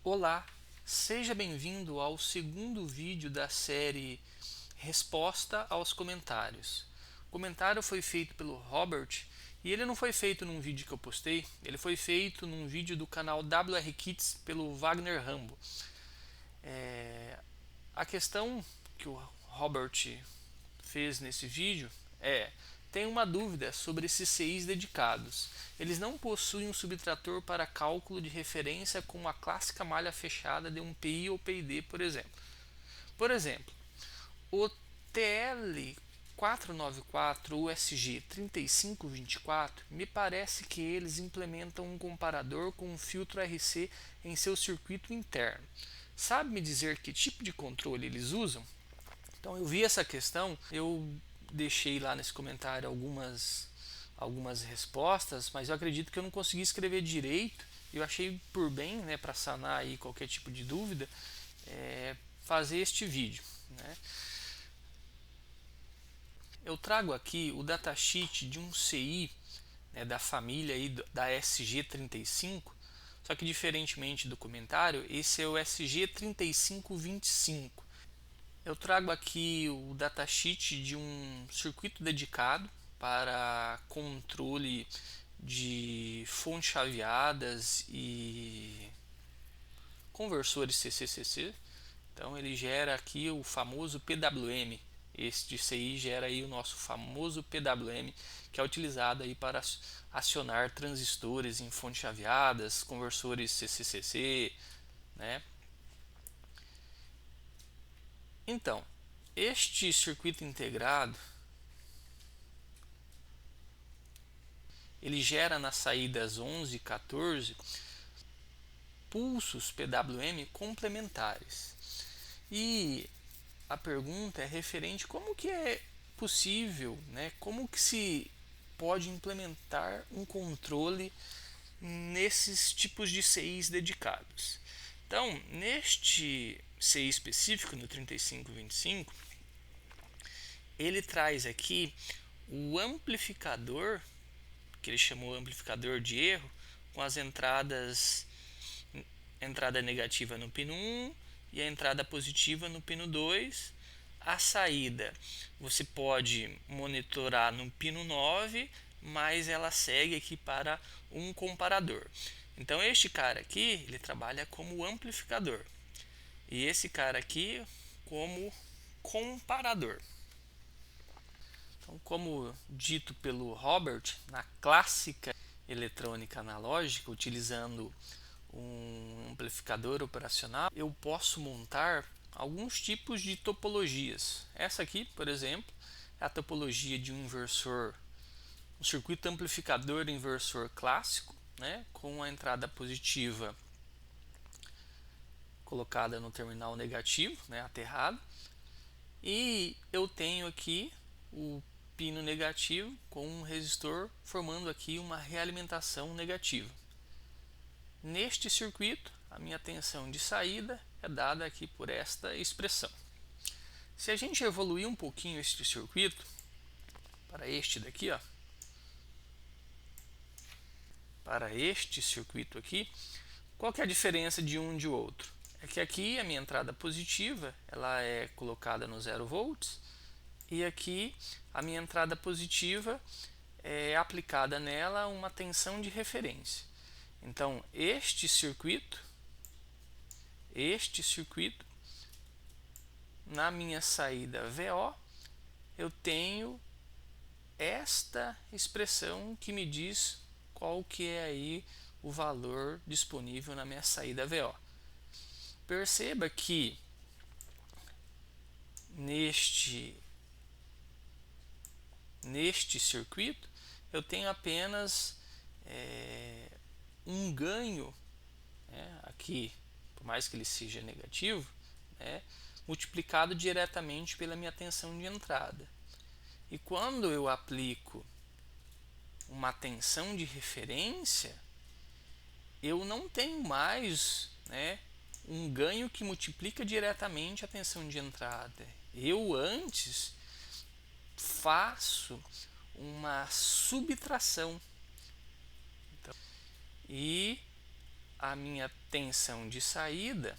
Olá, seja bem-vindo ao segundo vídeo da série Resposta aos Comentários. O comentário foi feito pelo Robert e ele não foi feito num vídeo que eu postei, ele foi feito num vídeo do canal WR Kids pelo Wagner Rambo. A questão que o Robert fez nesse vídeo é: tem uma dúvida sobre esses CIs dedicados. Eles não possuem um subtrator para cálculo de referência com a clássica malha fechada de um PI ou PID, por exemplo. Por exemplo, o TL 494 USG 3524 me parece que eles implementam um comparador com um filtro RC em seu circuito interno. Sabe me dizer que tipo de controle eles usam? Então eu vi essa questão, eu deixei lá nesse comentário algumas respostas, mas eu acredito que eu não consegui escrever direito. Eu achei por bem, né, para sanar aí qualquer tipo de dúvida, fazer este vídeo, né? Eu trago aqui o datasheet de um CI, né, da família aí da SG35, só que diferentemente do comentário, esse é o SG3525. Eu trago aqui o datasheet de um circuito dedicado para controle de fontes chaveadas e conversores CCCC. Então ele gera aqui o famoso PWM. Este CI gera aí o nosso famoso PWM, que é utilizado aí para acionar transistores em fontes chaveadas, conversores CCCC, né? Então, este circuito integrado ele gera nas saídas 11 e 14 pulsos PWM complementares. E a pergunta é referente como que é possível, né? Como que se pode implementar um controle nesses tipos de CIs dedicados. Então, neste CI específico, no 3525, ele traz aqui o amplificador, que ele chamou amplificador de erro, com as entrada negativa no pino 1 e a entrada positiva no pino 2. A saída você pode monitorar no pino 9, mas ela segue aqui para um comparador. Então este cara aqui, ele trabalha como amplificador e esse cara aqui como comparador. Então, como dito pelo Robert, na clássica eletrônica analógica, utilizando um amplificador operacional, eu posso montar alguns tipos de topologias. Essa aqui, por exemplo, é a topologia de um inversor, um circuito amplificador inversor clássico, né, com a entrada positiva colocada no terminal negativo, né, aterrado, e eu tenho aqui o pino negativo com um resistor formando aqui uma realimentação negativa. Neste circuito, a minha tensão de saída é dada aqui por esta expressão. Se a gente evoluir um pouquinho este circuito para este daqui, ó, para este circuito aqui, qual que é a diferença de um de outro? É que aqui a minha entrada positiva ela é colocada no 0 volts e aqui a minha entrada positiva é aplicada nela uma tensão de referência. Então este circuito na minha saída VO eu tenho esta expressão que me diz qual que é aí o valor disponível na minha saída VO. Perceba que neste circuito eu tenho apenas um ganho, né, aqui, por mais que ele seja negativo, né, multiplicado diretamente pela minha tensão de entrada. E quando eu aplico uma tensão de referência, eu não tenho mais, né, um ganho que multiplica diretamente a tensão de entrada. Eu antes faço uma subtração. Então, e a minha tensão de saída,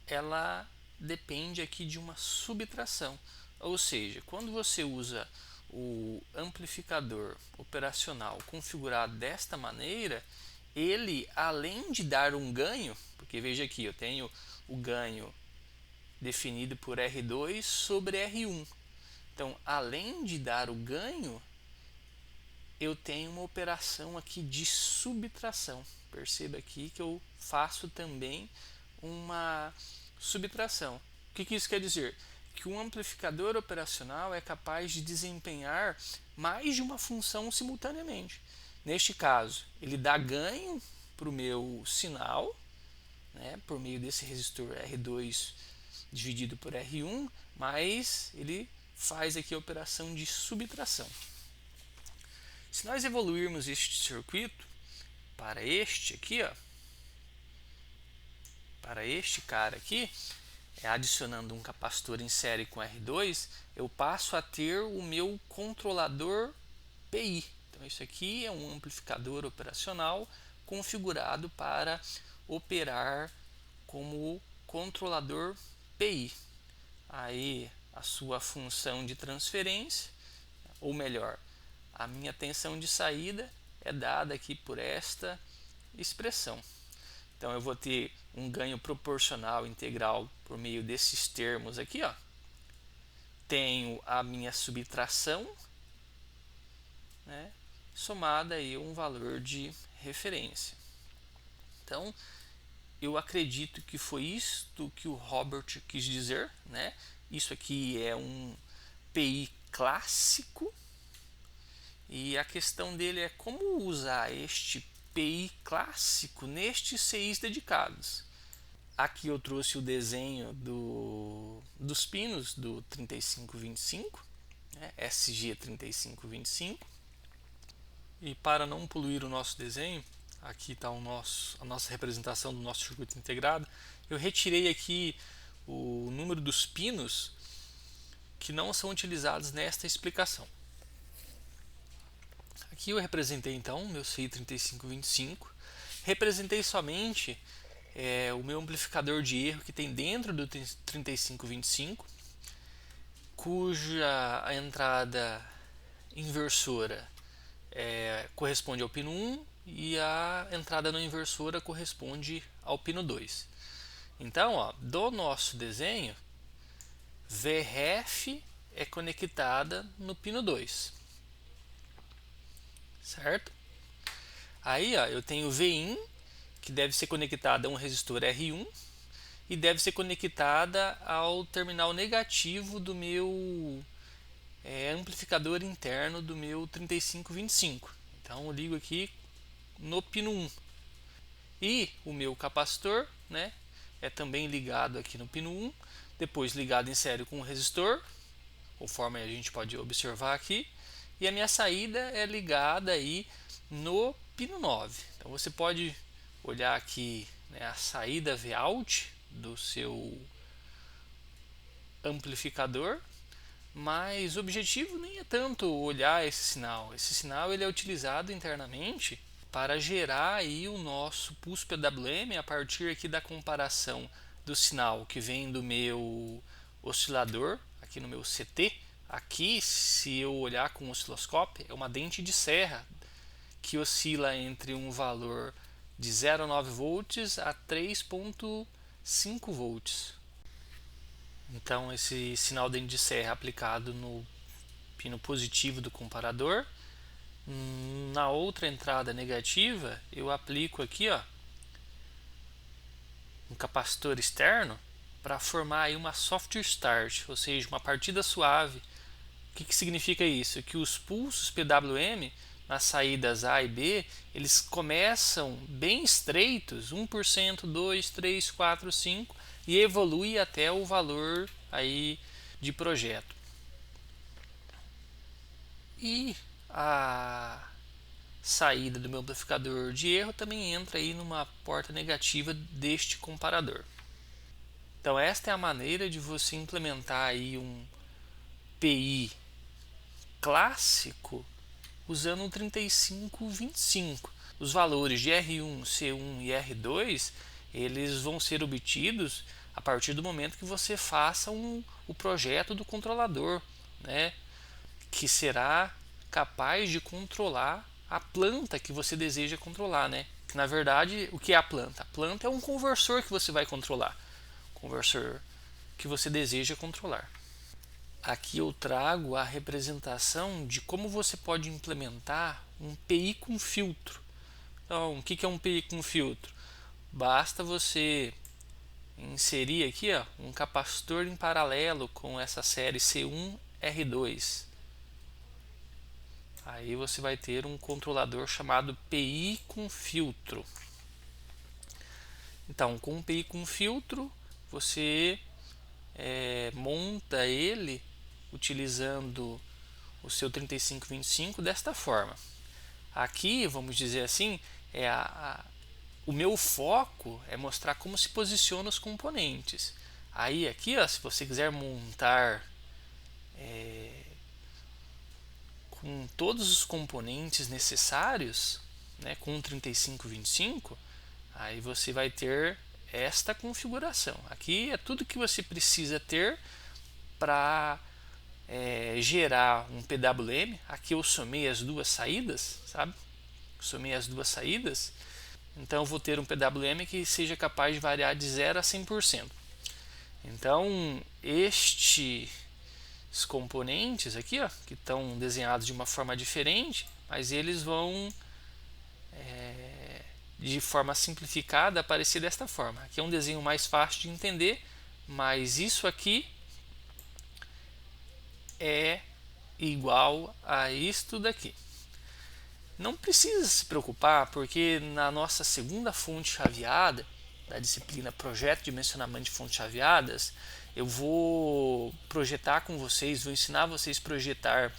ela depende aqui de uma subtração. Ou seja, quando você usa o amplificador operacional configurado desta maneira, ele, além de dar um ganho, porque veja aqui, eu tenho o ganho definido por R2 sobre R1. Então, além de dar o ganho, eu tenho uma operação aqui de subtração. Perceba aqui que eu faço também uma subtração. O que isso quer dizer? Que um amplificador operacional é capaz de desempenhar mais de uma função simultaneamente. Neste caso, ele dá ganho para o meu sinal, né, por meio desse resistor R2 dividido por R1, mas ele faz aqui a operação de subtração. Se nós evoluirmos este circuito para este aqui, ó, para este cara aqui, adicionando um capacitor em série com R2, eu passo a ter o meu controlador PI. Então, isso aqui é um amplificador operacional configurado para operar como controlador PI. Aí a sua função de transferência, ou melhor, a minha tensão de saída é dada aqui por esta expressão. Então eu vou ter um ganho proporcional integral por meio desses termos aqui, ó. Tenho a minha subtração, né, somada aí um valor de referência. Então, eu acredito que foi isto que o Robert quis dizer, né? Isso aqui é um PI clássico e a questão dele é como usar este PI clássico nestes CIs dedicados. Aqui eu trouxe o desenho dos pinos do 3525, né? SG3525. E para não poluir o nosso desenho, aqui está a nossa representação do nosso circuito integrado. Eu retirei aqui o número dos pinos que não são utilizados nesta explicação. Aqui eu representei então o meu CI 3525, representei somente o meu amplificador de erro que tem dentro do 3525, cuja entrada inversora corresponde ao pino 1 e a entrada não inversora corresponde ao pino 2. Então, ó, do nosso desenho, VRF é conectada no pino 2, certo? Aí, ó, eu tenho VIN, que deve ser conectada a um resistor R1 e deve ser conectada ao terminal negativo do meu amplificador interno do meu 3525. Então eu ligo aqui no pino 1. E o meu capacitor, né, é também ligado aqui no pino 1, depois ligado em série com o resistor, conforme a gente pode observar aqui, e a minha saída é ligada aí no pino 9. Então você pode olhar aqui, né, a saída Vout do seu amplificador, mas o objetivo nem é tanto olhar esse sinal. Esse sinal ele é utilizado internamente para gerar aí o nosso pulso PWM a partir aqui da comparação do sinal que vem do meu oscilador, aqui no meu CT. Aqui, se eu olhar com o osciloscópio, é uma dente de serra que oscila entre um valor de 0,9 volts a 3,5 volts. Então, esse sinal dente de serra aplicado no pino positivo do comparador. Na outra entrada negativa, eu aplico aqui, ó, um capacitor externo para formar aí uma soft start, ou seja, uma partida suave. O que significa isso? Que os pulsos PWM nas saídas A e B, eles começam bem estreitos, 1%, 2, 3, 4, 5 e evolui até o valor aí de projeto. E a saída do meu amplificador de erro também entra aí numa porta negativa deste comparador. Então esta é a maneira de você implementar aí um PI clássico usando um 3525. os valores de R1, C1 e R2, eles vão ser obtidos a partir do momento que você faça o projeto do controlador, né, que será capaz de controlar a planta que você deseja controlar, né? Que na verdade, o que é a planta? A planta é um conversor que você vai controlar, conversor que você deseja controlar. Aqui eu trago a representação de como você pode implementar um PI com filtro. Então, o que é um PI com filtro? Basta você inserir aqui um capacitor em paralelo com essa série C1R2. Aí você vai ter um controlador chamado PI com filtro. Então, com um PI com filtro, você monta ele utilizando o seu 3525 desta forma. Aqui, vamos dizer assim, o meu foco é mostrar como se posiciona os componentes. Aí aqui, se você quiser montar com todos os componentes necessários, né, com 3525, aí você vai ter esta configuração. Aqui é tudo que você precisa ter para gerar um PWM. Aqui eu somei as duas saídas, sabe? Somei as duas saídas. Então eu vou ter um PWM que seja capaz de variar de 0 a 100%. Então estes componentes aqui, que estão desenhados de uma forma diferente, mas eles vão de forma simplificada aparecer desta forma. Aqui é um desenho mais fácil de entender, mas isso aqui é igual a isto daqui. Não precisa se preocupar, porque na nossa segunda fonte chaveada da disciplina Projeto de Dimensionamento de Fontes Chaveadas, eu vou projetar com vocês, vou ensinar vocês a projetar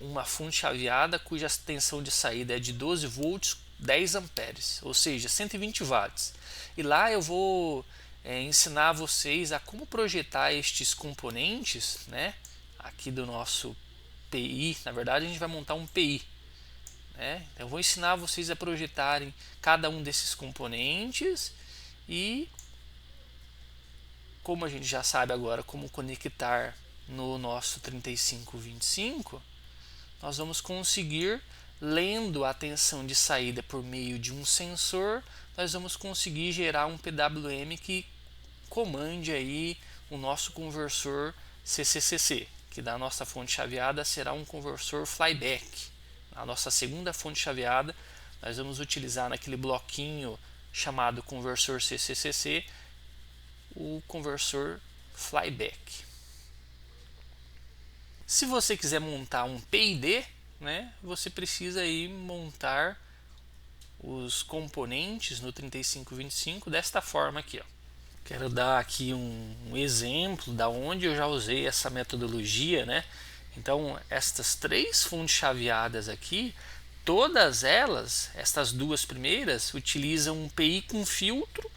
uma fonte chaveada cuja tensão de saída é de 12 volts, 10 amperes, ou seja, 120 watts. E lá eu vou ensinar vocês a como projetar estes componentes, né, aqui do nosso PI. Na verdade, a gente vai montar um PI. Então, eu vou ensinar vocês a projetarem cada um desses componentes e, como a gente já sabe agora como conectar no nosso 3525, nós vamos conseguir, lendo a tensão de saída por meio de um sensor, nós vamos conseguir gerar um PWM que comande aí o nosso conversor CCCC, que da nossa fonte chaveada será um conversor flyback. A nossa segunda fonte chaveada, nós vamos utilizar naquele bloquinho chamado conversor CCCC, o conversor flyback. Se você quiser montar um PID, né, você precisa aí montar os componentes no 3525 desta forma aqui. Quero dar aqui um exemplo da onde eu já usei essa metodologia, né? Então, estas três fontes chaveadas aqui, todas elas, estas duas primeiras, utilizam um PI com filtro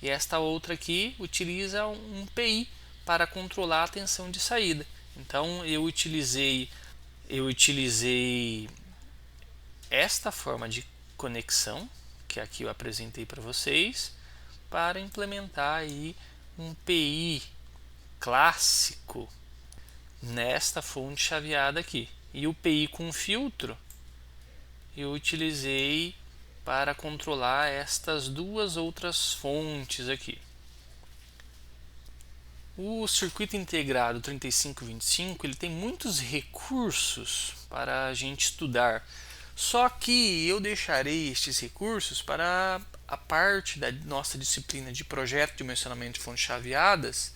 e esta outra aqui utiliza um PI para controlar a tensão de saída. Então, eu utilizei esta forma de conexão, que aqui eu apresentei para vocês, para implementar aí um PI clássico nesta fonte chaveada aqui. E o PI com filtro eu utilizei para controlar estas duas outras fontes aqui. O circuito integrado 3525 ele tem muitos recursos para a gente estudar. Só que eu deixarei estes recursos para a parte da nossa disciplina de projeto de dimensionamento de fontes chaveadas.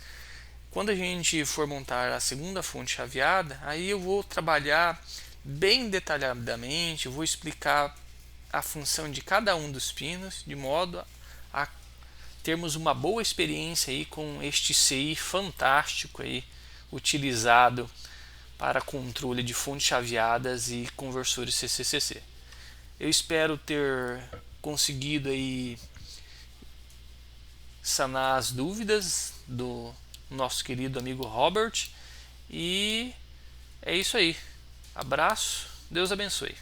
Quando a gente for montar a segunda fonte chaveada, aí eu vou trabalhar bem detalhadamente, vou explicar a função de cada um dos pinos, de modo a termos uma boa experiência aí com este CI fantástico aí, utilizado para controle de fontes chaveadas e conversores CCCC. Eu espero ter conseguido aí sanar as dúvidas do nosso querido amigo Robert, e é isso aí. Abraço, Deus abençoe.